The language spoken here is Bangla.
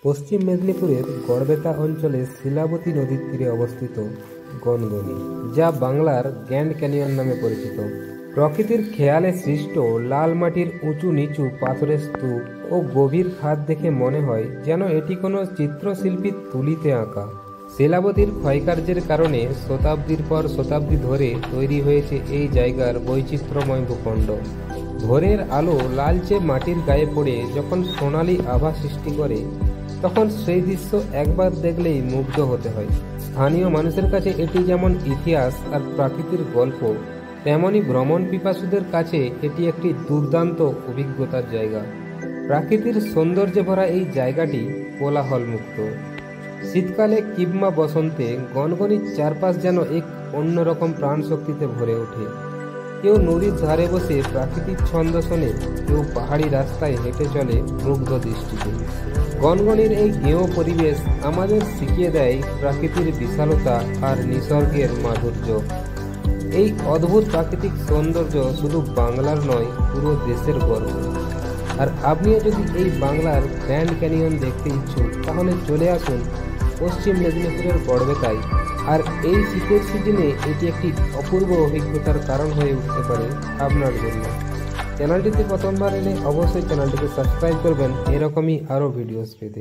পশ্চিম মেদিনীপুরের গড়বেতা অঞ্চলে শিলাবতী নদীর তীরে অবস্থিত গনগনি, যা বাংলার গ্র্যান্ড ক্যানিয়ন নামে পরিচিত। প্রকৃতির খেয়ালে সৃষ্ট লাল মাটির উঁচু নিচু পাথরের স্তূপ ও গভীর খাদ দেখে মনে হয় যেন এটি কোনো চিত্রশিল্পীর তুলিতে আঁকা। শিলাবতীর ক্ষয়কার্যের কারণে শতাব্দীর পর শতাব্দী ধরে তৈরি হয়েছে এই জায়গার বৈচিত্র্যময় ভূখণ্ড। ভোরের আলো লালচে মাটির গায়ে পড়ে যখন সোনালি আভা সৃষ্টি করে, তখন সেই দৃশ্য একবার দেখলেই মুগ্ধ হতে হয়। স্থানীয় মানুষের কাছে এটি যেমন ইতিহাস আর প্রাকৃতির গল্প, তেমনি ভ্রমণ পিপাসুদের কাছে এটি একটি দুর্দান্ত অভিজ্ঞতার জায়গা। প্রাকৃতির সৌন্দর্যে ভরা এই জায়গাটি কোলাহলমুক্ত। শীতকালে কিংবা বসন্তে গনগনির চারপাশ যেন এক অন্যরকম প্রাণশক্তিতে ভরে ওঠে। কেউ নদীর ধারে বসে প্রাকৃতিক ছন্দ শোনে, কেউ পাহাড়ি রাস্তায় হেঁটে চলে মুগ্ধ দৃষ্টিতে। গনগনির এই গেঁয়ো পরিবেশ আমাদের শিখিয়ে দেয় প্রাকৃতির বিশালতা আর নিসর্গের মাধুর্য। এই অদ্ভুত প্রাকৃতিক সৌন্দর্য শুধু বাংলার নয়, পুরো দেশের গর্ব। আর আপনিও যদি এই বাংলার গ্র্যান্ড ক্যানিয়ন দেখতে ইচ্ছুক, তাহলে চলে আসুন পশ্চিম মেদিনীপুরের গড়বেতায়। আর এই শীতের সিজনে এটি একটি অপূর্ব অভিজ্ঞতার কারণ হয়ে উঠতে পারে আপনার জন্য। চ্যানেলটিতে প্রথমবার এলে অবশ্যই চ্যানেলটিকে সাবস্ক্রাইব করবেন এরকমই আরও ভিডিওস পেতে।